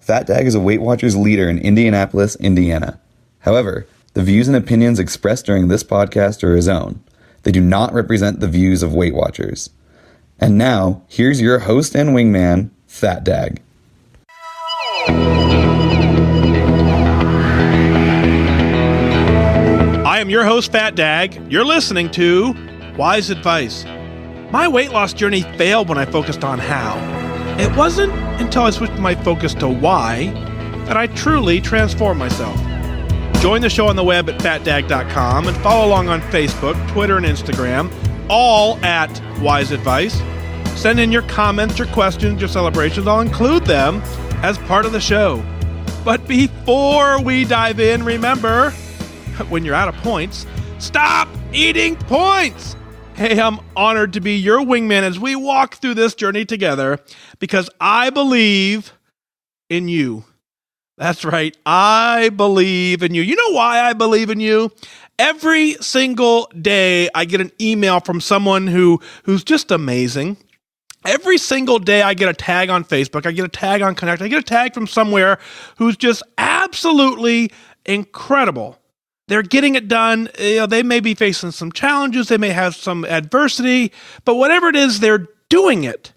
FatDag is a Weight Watchers leader in Indianapolis, Indiana. However, the views and opinions expressed during this podcast are his own. They do not represent the views of Weight Watchers. And now, here's your host and wingman, FatDag. I am your host, FatDag. You're listening to WhysAdvice. My weight loss journey failed when I focused on how. It wasn't until I switched my focus to why that I truly transformed myself. Join the show on the web at FatDag.com and follow along on Facebook, Twitter, and Instagram, all at WhysAdvice. Send in your comments, your questions, your celebrations. I'll include them as part of the show. But before we dive in, remember, when you're out of points, stop eating points! Hey, I'm honored to be your wingman as we walk through this journey together because I believe in you. That's right, I believe in you. You know why I believe in you? Every single day I get an email from someone who's just amazing. Every single day I get a tag on Facebook, I get a tag on Connect, I get a tag from somewhere who's just absolutely incredible. They're getting it done. They may be facing some challenges. They may have some adversity, but whatever it is, they're doing it.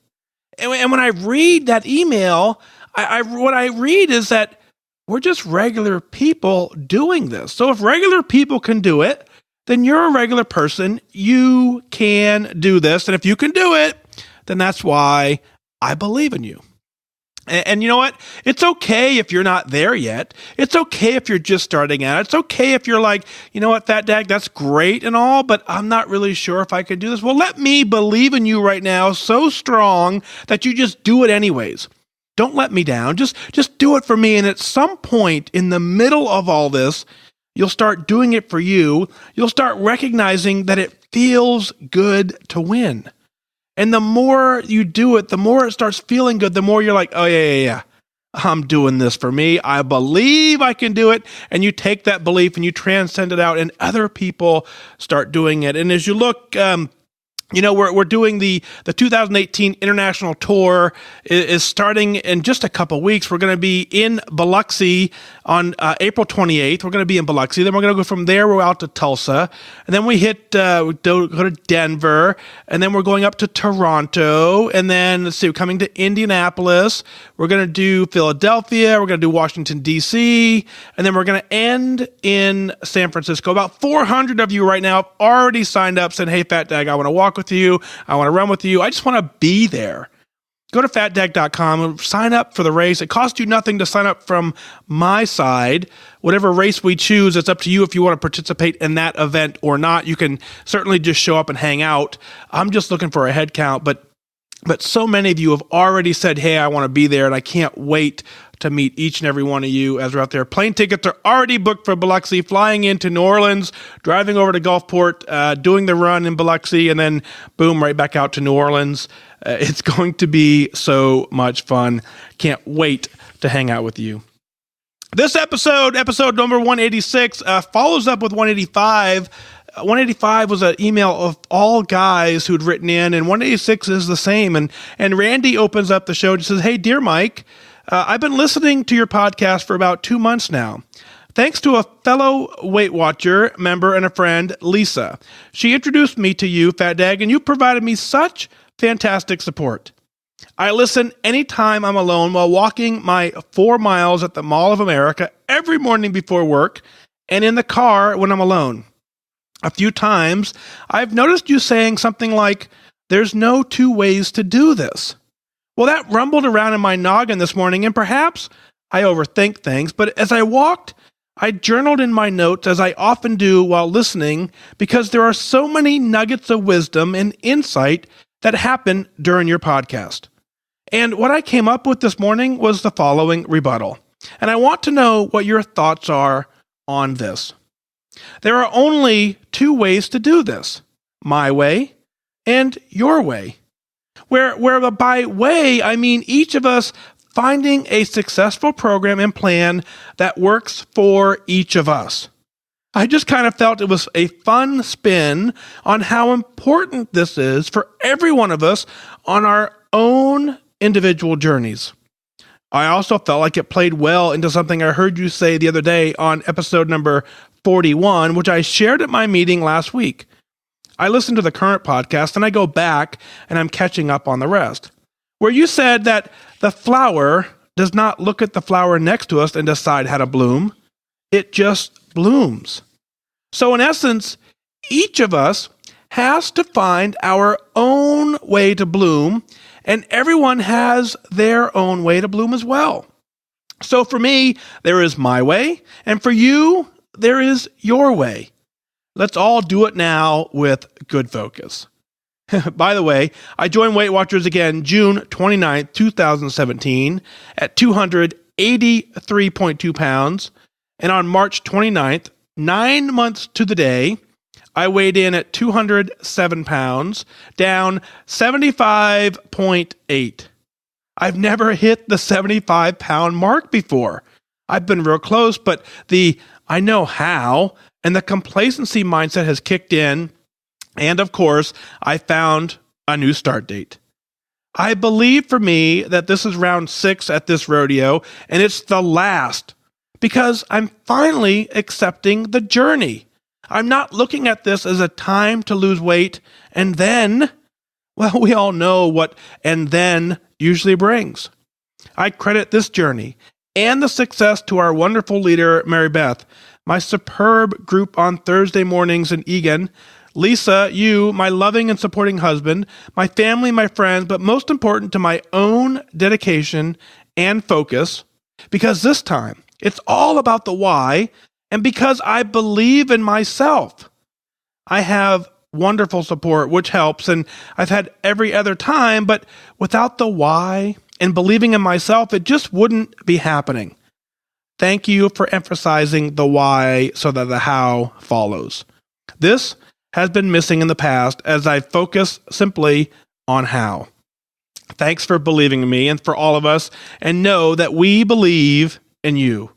And when I read that email, what I read is that we're just regular people doing this. So if regular people can do it, then you're a regular person. You can do this. And if you can do it, then that's why I believe in you. And you know what? It's okay if you're not there yet. It's okay if you're just starting out. It's okay if you're like, you know what, FatDag, that's great and all, but I'm not really sure if I can do this. Well, let me believe in you right now so strong that you just do it anyways. Don't let me down. Just do it for me. And at some point in the middle of all this, you'll start doing it for you. You'll start recognizing that it feels good to win. And the more you do it, the more it starts feeling good, the more you're like, oh, yeah. I'm doing this for me. I believe I can do it. And you take that belief and you transcend it out and other people start doing it. And as you look, we're doing the 2018 international tour is starting in just a couple weeks. We're going to be in Biloxi on April 28th. We're going to be in Biloxi. Then we're going to go from there. We're out to Tulsa. And then we go to Denver. And then we're going up to Toronto. And then, we're coming to Indianapolis. We're going to do Philadelphia. We're going to do Washington, D.C. And then we're going to end in San Francisco. About 400 of you right now have already signed up saying, hey, FatDag, I want to walk with you. I want to run with you. I just want to be there. Go to FatDag.com and sign up for the race. It costs you nothing to sign up from my side. Whatever race we choose, it's up to you if you want to participate in that event or not. You can certainly just show up and hang out. I'm just looking for a head count, but so many of you have already said, hey, I want to be there, and I can't wait to meet each and every one of you as we're out there. Plane tickets are already booked for Biloxi, flying into New Orleans, driving over to Gulfport, doing the run in Biloxi, and then boom, right back out to New Orleans. It's going to be so much fun. Can't wait to hang out with you. This episode number 186, follows up with 185. 185 was an email of all guys who'd written in, and 186 is the same. And Randy opens up the show and says, hey, dear Mike, I've been listening to your podcast for about 2 months now. Thanks to a fellow Weight Watcher member and a friend, Lisa. She introduced me to you, FatDag, and you provided me such fantastic support. I listen anytime I'm alone while walking my 4 miles at the Mall of America every morning before work and in the car when I'm alone. A few times, I've noticed you saying something like, there's no two ways to do this. Well, that rumbled around in my noggin this morning, and perhaps I overthink things, but as I walked, I journaled in my notes, as I often do while listening, because there are so many nuggets of wisdom and insight that happen during your podcast. And what I came up with this morning was the following rebuttal. And I want to know what your thoughts are on this. There are only two ways to do this, my way and your way. Where by way, I mean each of us finding a successful program and plan that works for each of us. I just kind of felt it was a fun spin on how important this is for every one of us on our own individual journeys. I also felt like it played well into something I heard you say the other day on episode number 41, which I shared at my meeting last week. I listened to the current podcast and I go back and I'm catching up on the rest, where you said that the flower does not look at the flower next to us and decide how to bloom. It just blooms. So in essence, each of us has to find our own way to bloom, and everyone has their own way to bloom as well. So for me, there is my way, and for you, there is your way. Let's all do it now with good focus. By the way, I joined Weight Watchers again June 29th, 2017 at 283.2 pounds. And on March 29th, 9 months to the day, I weighed in at 207 pounds, down 75.8. I've never hit the 75-pound mark before. I've been real close, but the I know how and the complacency mindset has kicked in. And of course, I found a new start date. I believe for me that this is round 6 at this rodeo, and it's the last because I'm finally accepting the journey. I'm not looking at this as a time to lose weight, and then, well, we all know what and then usually brings. I credit this journey and the success to our wonderful leader, Mary Beth, my superb group on Thursday mornings in Egan, Lisa, you, my loving and supporting husband, my family, my friends, but most important to my own dedication and focus, because this time it's all about the why, and because I believe in myself. I have wonderful support, which helps, and I've had every other time, but without the why and believing in myself, it just wouldn't be happening. Thank you for emphasizing the why so that the how follows. This has been missing in the past as I focus simply on how. Thanks for believing in me and for all of us, and know that we believe in you.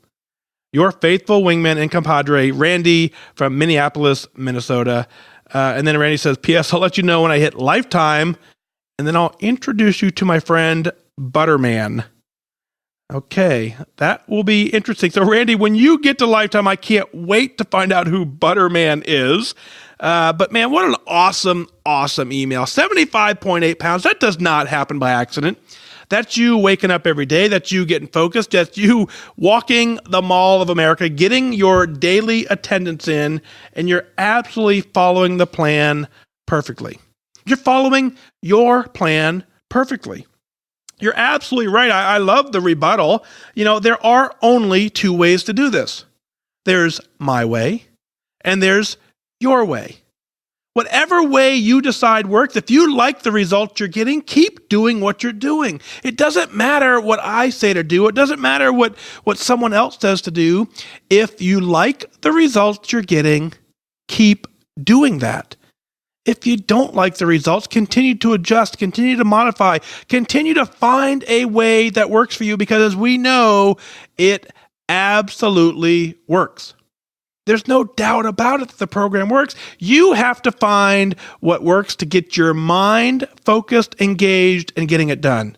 Your faithful wingman and compadre, Randy from Minneapolis, Minnesota. And then Randy says, P.S. I'll let you know when I hit lifetime, and then I'll introduce you to my friend Butterman. Okay, that will be interesting. So Randy, when you get to lifetime, I can't wait to find out who Butterman is. But man, what an awesome email. 75.8 pounds. That does not happen by accident. That's you waking up every day. That's you getting focused. That's you walking the Mall of America, getting your daily attendance in, and you're absolutely following the plan perfectly. You're following your plan perfectly. You're absolutely right. I love the rebuttal. There are only 2 ways to do this. There's my way, and there's your way. Whatever way you decide works, if you like the results you're getting, keep doing what you're doing. It doesn't matter what I say to do. It doesn't matter what someone else says to do. If you like the results you're getting, keep doing that. If you don't like the results, continue to adjust, continue to modify, continue to find a way that works for you, because as we know, it absolutely works. There's no doubt about it that the program works. You have to find what works to get your mind focused, engaged, and getting it done.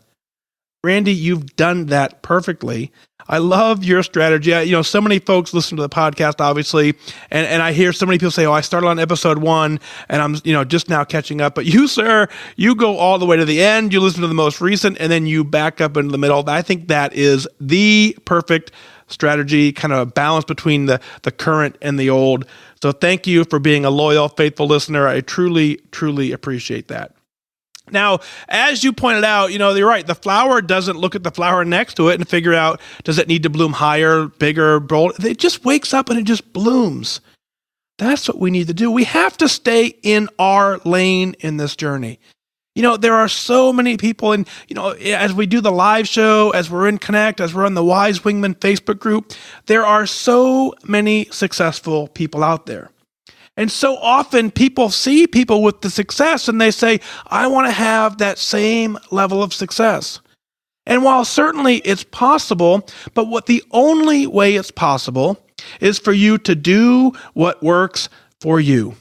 Randy, you've done that perfectly. I love your strategy. So many folks listen to the podcast, obviously, and I hear so many people say, I started on episode 1 and I'm, just now catching up. But you, sir, you go all the way to the end. You listen to the most recent and then you back up into the middle. I think that is the perfect strategy, kind of a balance between the current and the old. So thank you for being a loyal, faithful listener. I truly, truly appreciate that. Now, as you pointed out, you're right. The flower doesn't look at the flower next to it and figure out, does it need to bloom higher, bigger, bold? It just wakes up and it just blooms. That's what we need to do. We have to stay in our lane in this journey. There are so many people, and, as we do the live show, as we're in Connect, as we're on the Wise Wingman Facebook group, there are so many successful people out there. And so often people see people with the success and they say, I want to have that same level of success. And while certainly it's possible, but the only way it's possible is for you to do what works for you.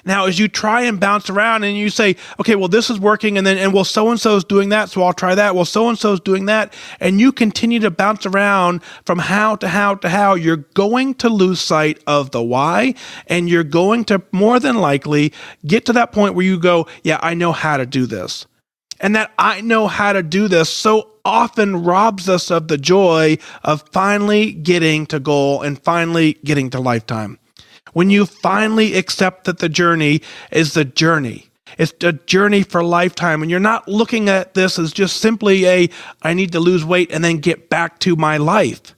Now, as you try and bounce around and you say, okay, well, this is working, and so-and-so's doing that, so I'll try that. Well, so-and-so's doing that. And you continue to bounce around from how to how to how, you're going to lose sight of the why, and you're going to more than likely get to that point where you go, yeah, I know how to do this. And that I know how to do this so often robs us of the joy of finally getting to goal and finally getting to lifetime. When you finally accept that the journey is the journey, it's a journey for lifetime, and you're not looking at this as just simply I need to lose weight and then get back to my life.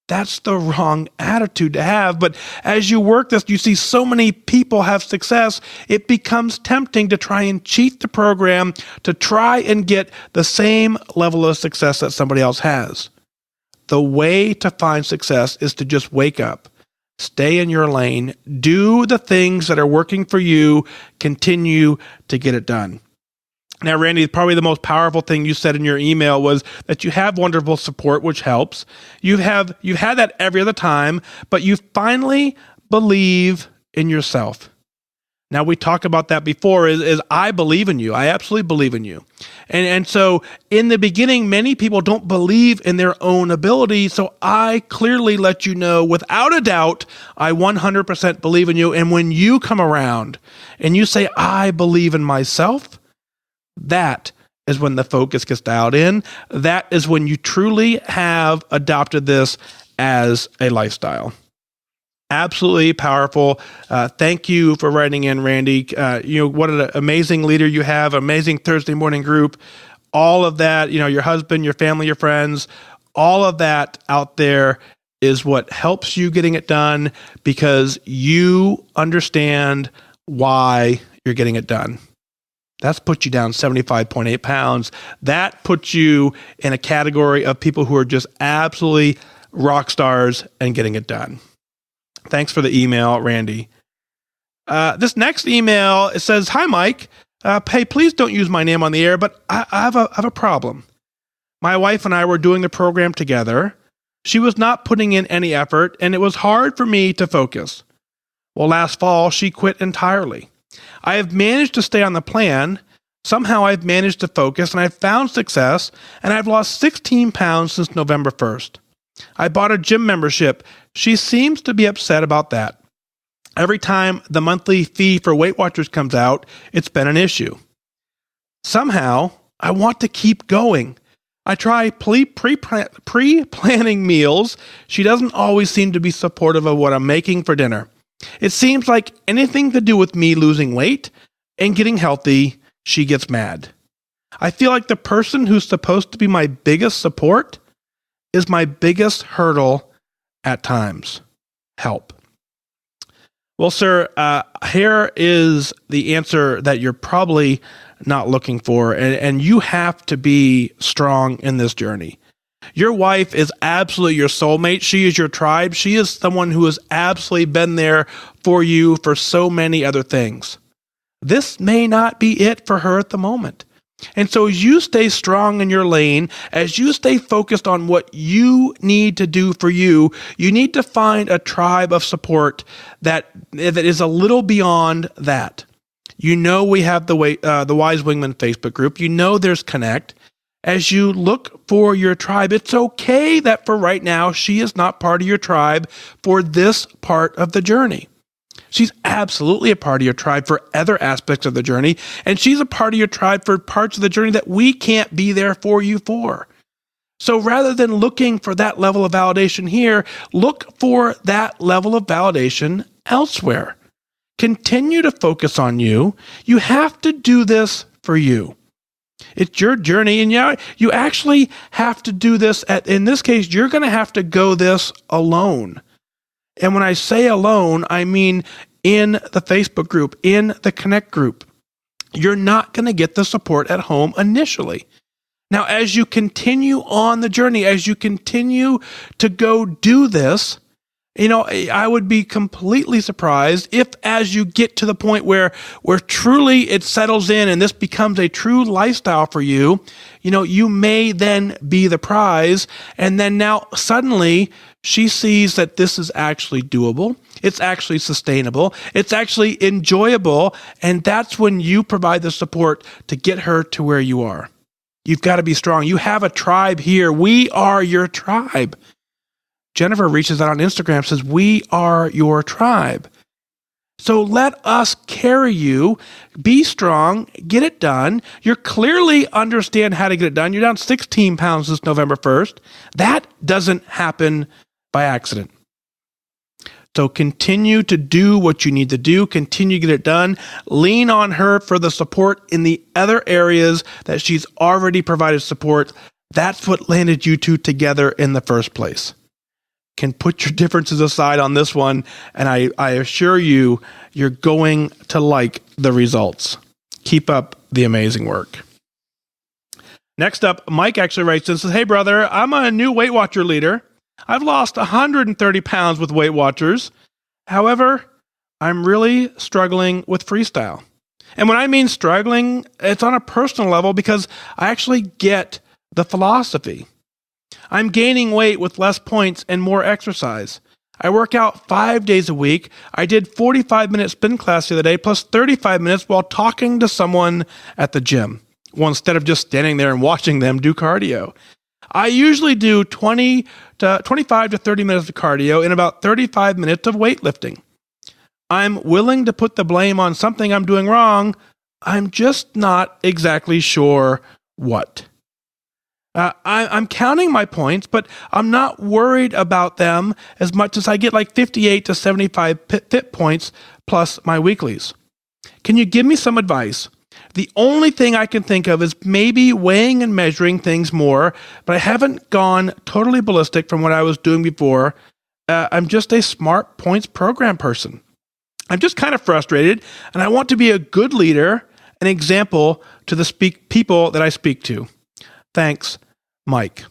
That's the wrong attitude to have. But as you work this, you see so many people have success, it becomes tempting to try and cheat the program to try and get the same level of success that somebody else has. The way to find success is to just wake up, stay in your lane, do the things that are working for you, continue to get it done. Now, Randy, probably the most powerful thing you said in your email was that you have wonderful support, which helps. You've had that every other time, but you finally believe in yourself. Now, we talked about that before, is I believe in you. I absolutely believe in you. And so in the beginning, many people don't believe in their own ability. So I clearly let you know without a doubt, I 100% believe in you. And when you come around and you say, I believe in myself, that is when the focus gets dialed in. That is when you truly have adopted this as a lifestyle. Absolutely powerful. Thank you for writing in, Randy. What an amazing leader you have, amazing Thursday morning group. All of that, your husband, your family, your friends, all of that out there is what helps you getting it done because you understand why you're getting it done. That's put you down 75.8 pounds. That puts you in a category of people who are just absolutely rock stars and getting it done. Thanks for the email, Randy. This next email, it says, "Hi, Mike. Hey, please don't use my name on the air, but I have a problem. My wife and I were doing the program together. She was not putting in any effort, and it was hard for me to focus. Well, last fall, she quit entirely. I have managed to stay on the plan. Somehow I've managed to focus, and I've found success, and I've lost 16 pounds since November 1st. I bought a gym membership. She seems to be upset about that. Every time the monthly fee for Weight Watchers comes out, it's been an issue. Somehow, I want to keep going. I try pre-planning meals. She doesn't always seem to be supportive of what I'm making for dinner. It seems like anything to do with me losing weight and getting healthy, she gets mad. I feel like the person who's supposed to be my biggest support is my biggest hurdle at times. Help." Well, sir, here is the answer that you're probably not looking for, and you have to be strong in this journey. Your wife is absolutely your soulmate. She is your tribe. She is someone who has absolutely been there for you for so many other things. This may not be it for her at the moment. And so as you stay strong in your lane, as you stay focused on what you need to do for you, you need to find a tribe of support that is a little beyond that. We have the Wise Wingman Facebook group. There's Connect. As you look for your tribe, it's okay that for right now, she is not part of your tribe for this part of the journey. She's absolutely a part of your tribe for other aspects of the journey, and she's a part of your tribe for parts of the journey that we can't be there for you for. So rather than looking for that level of validation here, look for that level of validation elsewhere. Continue to focus on you. You have to do this for you. It's your journey, and you actually have to do this. In this case, you're going to have to go this alone. And when I say alone, I mean in the Facebook group, in the Connect group. You're not going to get the support at home initially. Now, as you continue on the journey, as you continue to go do this, I would be completely surprised if, as you get to the point where truly it settles in and this becomes a true lifestyle for you, you may then be the prize. And then now suddenly she sees that this is actually doable. It's actually sustainable. It's actually enjoyable. And that's when you provide the support to get her to where you are. You've got to be strong. You have a tribe here. We are your tribe. Jennifer reaches out on Instagram, says, we are your tribe. So let us carry you. Be strong. Get it done. You clearly understand how to get it done. You're down 16 pounds this November 1st. That doesn't happen by accident. So continue to do what you need to do. Continue to get it done. Lean on her for the support in the other areas that she's already provided support. That's what landed you two together in the first place. Can put your differences aside on this one, and I assure you, you're going to like the results. Keep up the amazing work. Next up, Mike actually writes and says, hey brother, I'm a new Weight Watcher leader. I've lost 130 pounds with Weight Watchers. However, I'm really struggling with freestyle. And when I mean struggling, it's on a personal level because I actually get the philosophy. I'm gaining weight with less points and more exercise. I work out 5 days a week. I did 45-minute spin class the other day, plus 35 minutes while talking to someone at the gym. Well, instead of just standing there and watching them do cardio. I usually do 25 to 30 minutes of cardio and about 35 minutes of weightlifting. I'm willing to put the blame on something I'm doing wrong. I'm just not exactly sure what. I'm counting my points, but I'm not worried about them as much as I get like 58 to 75 fit points plus my weeklies. Can you give me some advice? The only thing I can think of is maybe weighing and measuring things more, but I haven't gone totally ballistic from what I was doing before. I'm just a smart points program person. I'm just kind of frustrated, and I want to be a good leader, an example to the people that I speak to. Thanks, Mike.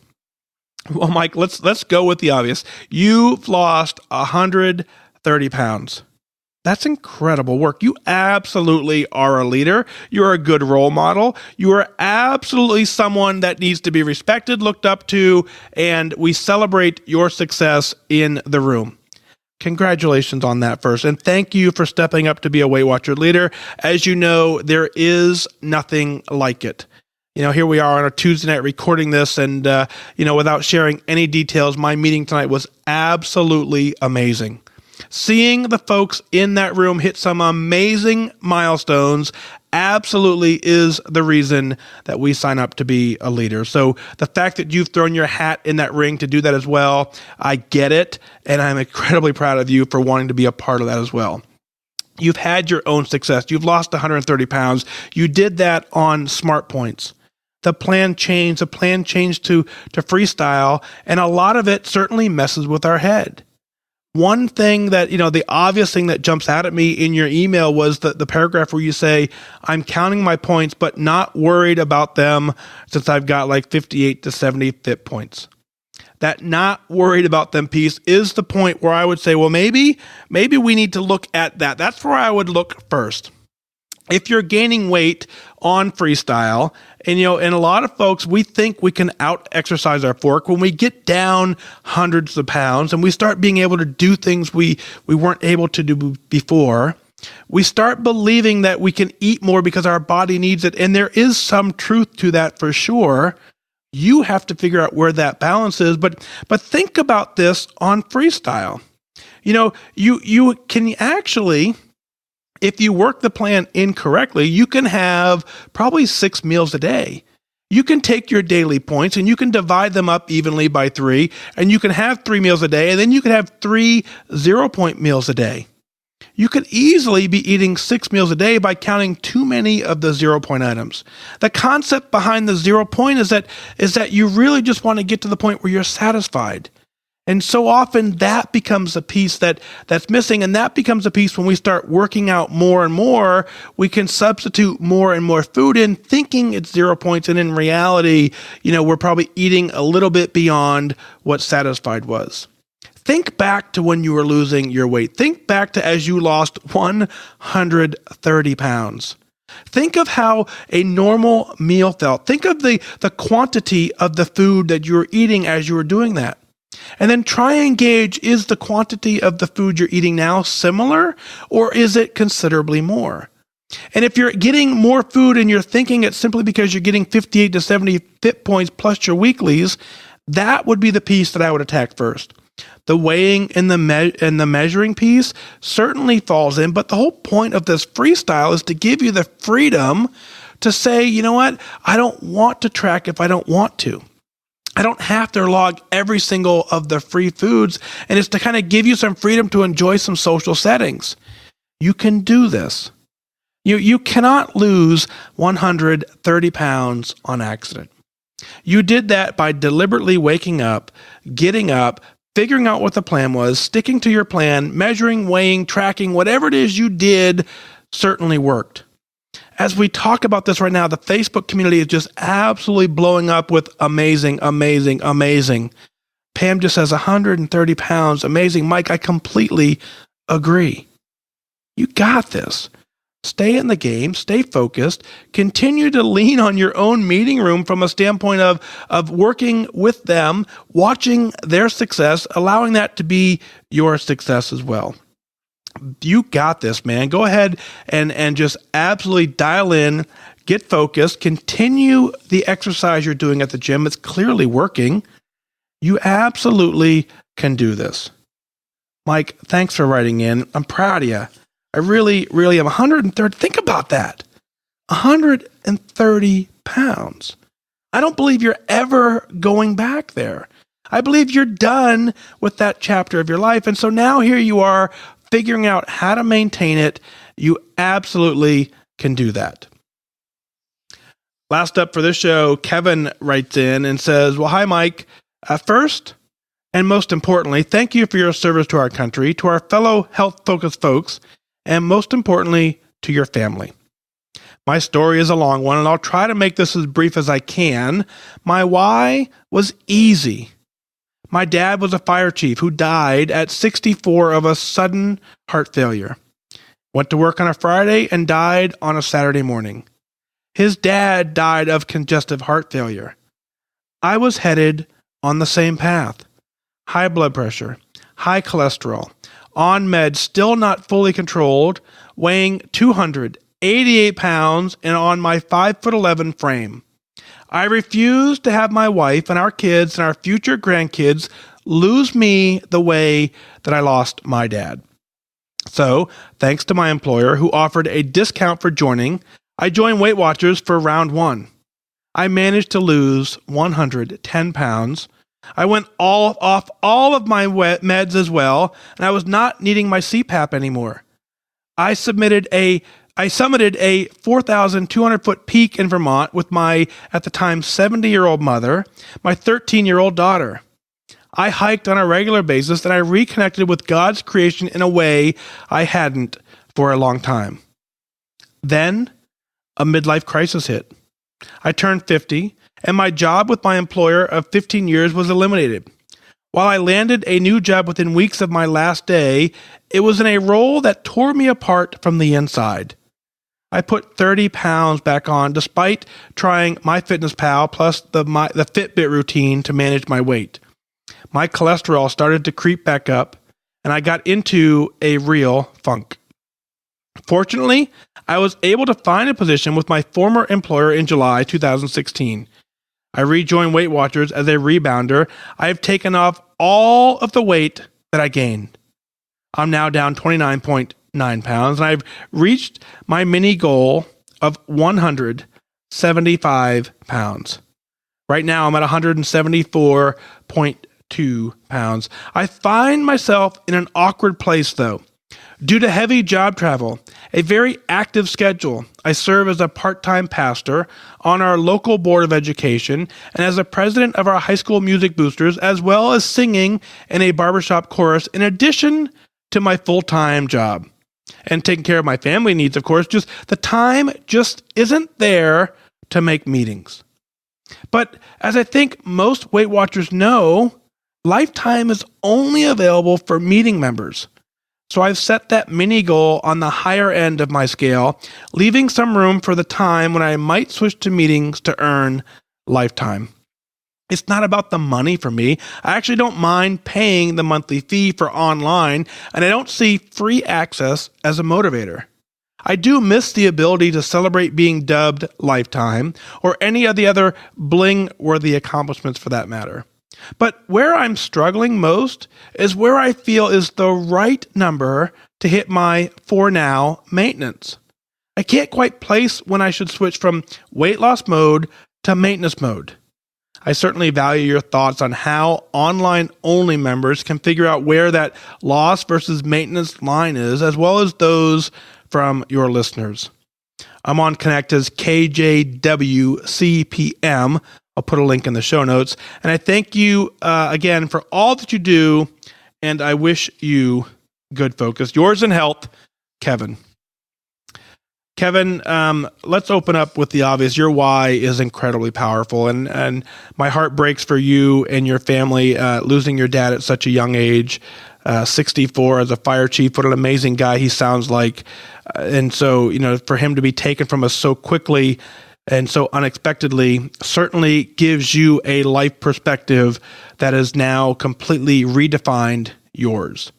Well, Mike, let's go with the obvious. You've lost 130 pounds. That's incredible work. You absolutely are a leader. You're a good role model. You are absolutely someone that needs to be respected, looked up to, and we celebrate your success in the room. Congratulations on that first. And thank you for stepping up to be a Weight Watcher leader. As you know, there is nothing like it. Here we are on a Tuesday night recording this, and, without sharing any details, my meeting tonight was absolutely amazing. Seeing the folks in that room hit some amazing milestones absolutely is the reason that we sign up to be a leader. So the fact that you've thrown your hat in that ring to do that as well, I get it, and I'm incredibly proud of you for wanting to be a part of that as well. You've had your own success. You've lost 130 pounds. You did that on smart points. The plan changed. The plan changed to freestyle, and a lot of it certainly messes with our head. One thing that, the obvious thing that jumps out at me in your email was the paragraph where you say, I'm counting my points, but not worried about them since I've got like 58 to 70 fit points. That not worried about them piece is the point where I would say, well, maybe we need to look at that. That's where I would look first. If you're gaining weight on freestyle, and a lot of folks, we think we can out-exercise our fork when we get down hundreds of pounds and we start being able to do things we weren't able to do before. We start believing that we can eat more because our body needs it, and there is some truth to that for sure. You have to figure out where that balance is, but think about this on freestyle. You can actually, if you work the plan incorrectly, you can have probably 6 meals a day. You can take your daily points and you can divide them up evenly by 3, and you can have 3 meals a day, and then you can have 3 0-point meals a day. You could easily be eating 6 meals a day by counting too many of the 0-point items. The concept behind the 0 point is that you really just want to get to the point where you're satisfied. And so often that becomes a piece that's missing, and that becomes a piece when we start working out more and more, we can substitute more and more food in, thinking it's 0 points, and in reality, we're probably eating a little bit beyond what satisfied was. Think back to when you were losing your weight. Think back to as you lost 130 pounds. Think of how a normal meal felt. Think of the quantity of the food that you were eating as you were doing that. And then try and gauge, is the quantity of the food you're eating now similar, or is it considerably more? And if you're getting more food and you're thinking it's simply because you're getting 58 to 70 fit points plus your weeklies, that would be the piece that I would attack first. The weighing and the measuring piece certainly falls in, but the whole point of this freestyle is to give you the freedom to say, you know what, I don't want to track if I don't want to. I don't have to log every single of the free foods, and it's to kind of give you some freedom to enjoy some social settings. You can do this. You cannot lose 130 pounds on accident. You did that by deliberately waking up, getting up, figuring out what the plan was, sticking to your plan, measuring, weighing, tracking, whatever it is you did certainly worked. As we talk about this right now, the Facebook community is just absolutely blowing up with amazing, amazing, amazing. Pam just says 130 pounds, amazing. Mike, I completely agree. You got this. Stay in the game, stay focused, continue to lean on your own meeting room from a standpoint of working with them, watching their success, allowing that to be your success as well. You got this, man. Go ahead and just absolutely dial in, get focused, continue the exercise you're doing at the gym. It's clearly working. You absolutely can do this. Mike, thanks for writing in. I'm proud of you. I really, really am. 130. Think about that. 130 pounds. I don't believe you're ever going back there. I believe you're done with that chapter of your life. And so now here you are figuring out how to maintain it. You absolutely can do that. Last up for this show, Kevin writes in and says, well, hi, Mike. First, and most importantly, thank you for your service to our country, to our fellow health-focused folks, and most importantly, to your family. My story is a long one, and I'll try to make this as brief as I can. My why was easy. My dad was a fire chief who died at 64 of a sudden heart failure. Went to work on a Friday and died on a Saturday morning. His dad died of congestive heart failure. I was headed on the same path. High blood pressure, high cholesterol, on meds, still not fully controlled, weighing 288 pounds and on my 5'11" frame. I refused to have my wife and our kids and our future grandkids lose me the way that I lost my dad. So, thanks to my employer who offered a discount for joining, I joined Weight Watchers for round 1. I managed to lose 110 pounds. I went off all of my meds as well, and I was not needing my CPAP anymore. I summited a 4,200-foot peak in Vermont with my, at the time, 70-year-old mother, my 13-year-old daughter. I hiked on a regular basis, and I reconnected with God's creation in a way I hadn't for a long time. Then, a midlife crisis hit. I turned 50, and my job with my employer of 15 years was eliminated. While I landed a new job within weeks of my last day, it was in a role that tore me apart from the inside. I put 30 pounds back on despite trying MyFitnessPal plus the Fitbit routine to manage my weight. My cholesterol started to creep back up, and I got into a real funk. Fortunately, I was able to find a position with my former employer in July 2016. I rejoined Weight Watchers as a rebounder. I have taken off all of the weight that I gained. I'm now down 29.9 pounds, and I've reached my mini goal of 175 pounds. Right now, I'm at 174.2 pounds. I find myself in an awkward place, though. Due to heavy job travel, a very active schedule, I serve as a part-time pastor on our local board of education and as a president of our high school music boosters, as well as singing in a barbershop chorus in addition to my full-time job. And taking care of my family needs, of course, just the time just isn't there to make meetings. But as I think most Weight Watchers know, Lifetime is only available for meeting members. So I've set that mini goal on the higher end of my scale, leaving some room for the time when I might switch to meetings to earn lifetime. It's not about the money for me. I actually don't mind paying the monthly fee for online, and I don't see free access as a motivator. I do miss the ability to celebrate being dubbed lifetime or any of the other bling-worthy accomplishments for that matter. But where I'm struggling most is where I feel is the right number to hit my for now maintenance. I can't quite place when I should switch from weight loss mode to maintenance mode. I certainly value your thoughts on how online-only members can figure out where that loss versus maintenance line is, as well as those from your listeners. I'm on Connect as KJWCPM. I'll put a link in the show notes. And I thank you again for all that you do, and I wish you good focus. Yours in health, Kevin. Kevin, let's open up with the obvious. Your why is incredibly powerful, and my heart breaks for you and your family losing your dad at such a young age. 64 as a fire chief, what an amazing guy he sounds like. And so, for him to be taken from us so quickly and so unexpectedly certainly gives you a life perspective that is now completely redefined yours.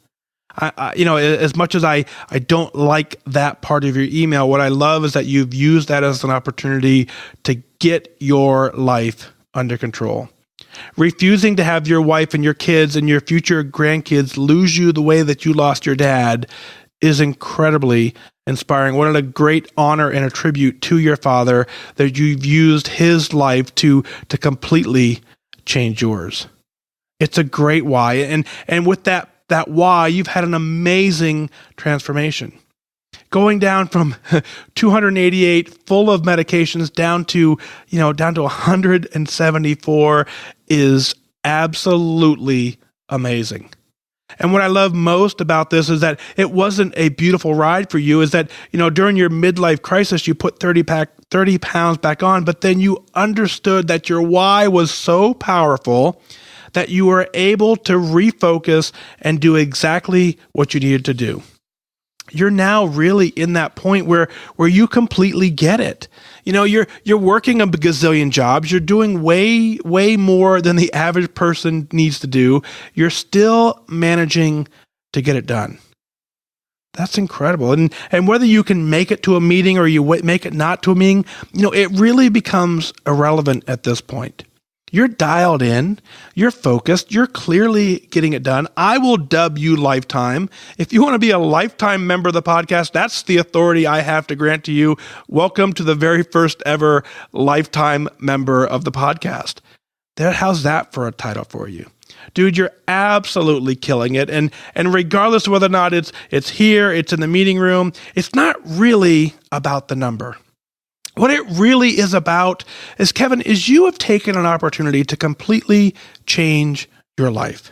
As much as I don't like that part of your email, what I love is that you've used that as an opportunity to get your life under control. Refusing to have your wife and your kids and your future grandkids lose you the way that you lost your dad is incredibly inspiring. What a great honor and a tribute to your father that you've used his life to completely change yours. It's a great why. And with that why, you've had an amazing transformation. Going down from 288 full of medications down to 174 is absolutely amazing. And what I love most about this is that it wasn't a beautiful ride for you, is that, during your midlife crisis, you put 30 pounds back on, but then you understood that your why was so powerful that you were able to refocus and do exactly what you needed to do. You're now really in that point where you completely get it. You're working a gazillion jobs. You're doing way, way more than the average person needs to do. You're still managing to get it done. That's incredible. And whether you can make it to a meeting or you make it not to a meeting, it really becomes irrelevant at this point. You're dialed in, you're focused, you're clearly getting it done. I will dub you lifetime. If you want to be a lifetime member of the podcast, that's the authority I have to grant to you. Welcome to the very first ever lifetime member of the podcast. How's that for a title for you? Dude, you're absolutely killing it. And regardless of whether or not it's here, it's in the meeting room, it's not really about the number. What it really is about is, Kevin, is you have taken an opportunity to completely change your life.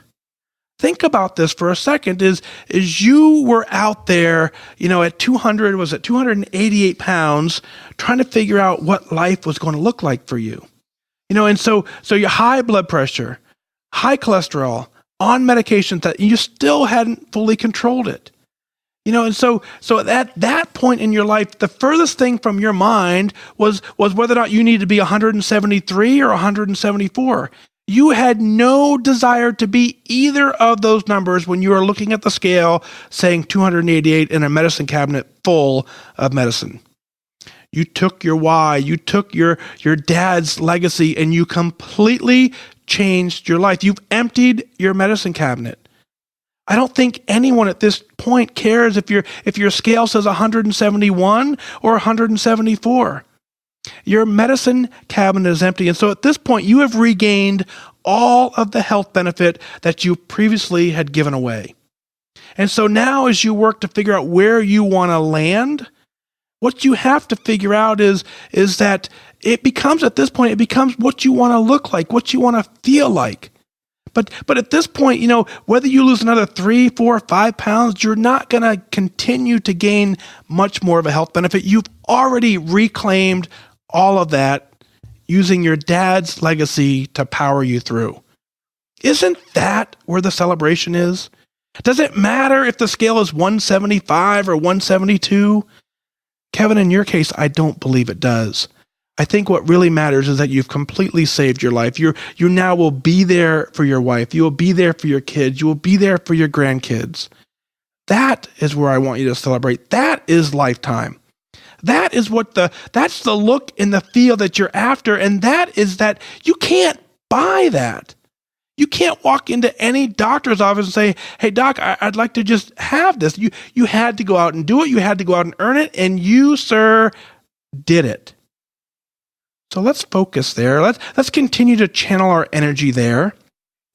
Think about this for a second, is you were out there, at 288 pounds, trying to figure out what life was going to look like for you. And so your high blood pressure, high cholesterol, on medications that you still hadn't fully controlled it. And so at that point in your life, the furthest thing from your mind was whether or not you needed to be 173 or 174. You had no desire to be either of those numbers when you were looking at the scale saying 288 in a medicine cabinet full of medicine. You took your why, you took your dad's legacy, and you completely changed your life. You've emptied your medicine cabinet. I don't think anyone at this point cares if your scale says 171 or 174. Your medicine cabinet is empty. And so at this point, you have regained all of the health benefit that you previously had given away. And so now as you work to figure out where you want to land, what you have to figure out is that it becomes what you want to look like, what you want to feel like. But at this point, whether you lose another 3, 4, 5 pounds, you're not going to continue to gain much more of a health benefit. You've already reclaimed all of that using your dad's legacy to power you through. Isn't that where the celebration is? Does it matter if the scale is 175 or 172? Kevin, in your case, I don't believe it does. I think what really matters is that you've completely saved your life. You now will be there for your wife. You will be there for your kids. You will be there for your grandkids. That is where I want you to celebrate. That is lifetime. That is that's the look and the feel that you're after. And that is that you can't buy that. You can't walk into any doctor's office and say, hey, doc, I'd like to just have this. You had to go out and do it. You had to go out and earn it. And you, sir, did it. So let's focus there. Let's continue to channel our energy there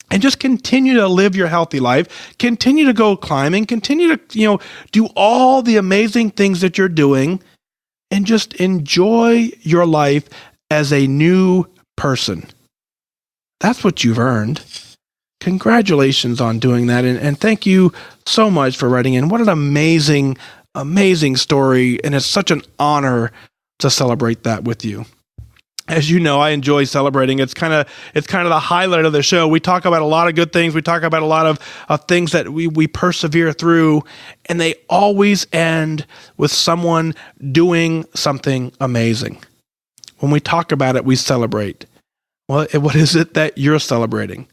and just continue to live your healthy life. Continue to go climbing. Continue to, do all the amazing things that you're doing and just enjoy your life as a new person. That's what you've earned. Congratulations on doing that. And thank you so much for writing in. What an amazing, amazing story. And it's such an honor to celebrate that with you. As you know, I enjoy celebrating. It's kind of the highlight of the show. We talk about a lot of good things. We talk about a lot of things that we persevere through, and they always end with someone doing something amazing. When we talk about it, we celebrate. Well, what is it that you're celebrating?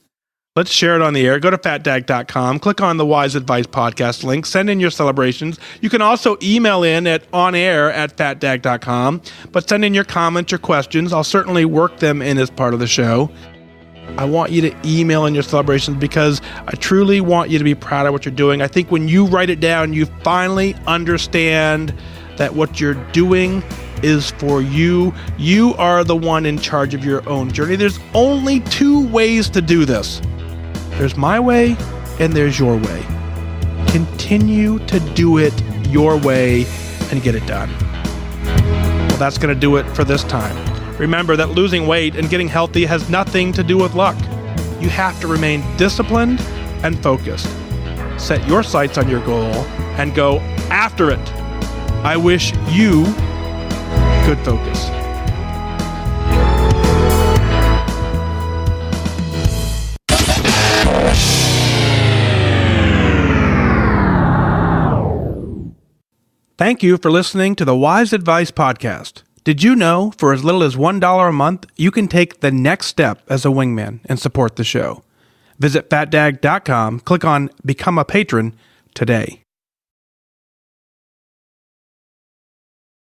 Let's share it on the air. Go to FatDag.com, click on the WhysAdvice podcast link, send in your celebrations. You can also email in at onair@FatDag.com, but send in your comments, your questions. I'll certainly work them in as part of the show. I want you to email in your celebrations because I truly want you to be proud of what you're doing. I think when you write it down, you finally understand that what you're doing is for you. You are the one in charge of your own journey. There's only two ways to do this. There's my way and there's your way. Continue to do it your way and get it done. Well, that's going to do it for this time. Remember that losing weight and getting healthy has nothing to do with luck. You have to remain disciplined and focused. Set your sights on your goal and go after it. I wish you good focus. Thank you for listening to the WhysAdvice podcast. Did you know for as little as $1 a month, you can take the next step as a wingman and support the show? Visit FatDag.com, click on Become a Patron today.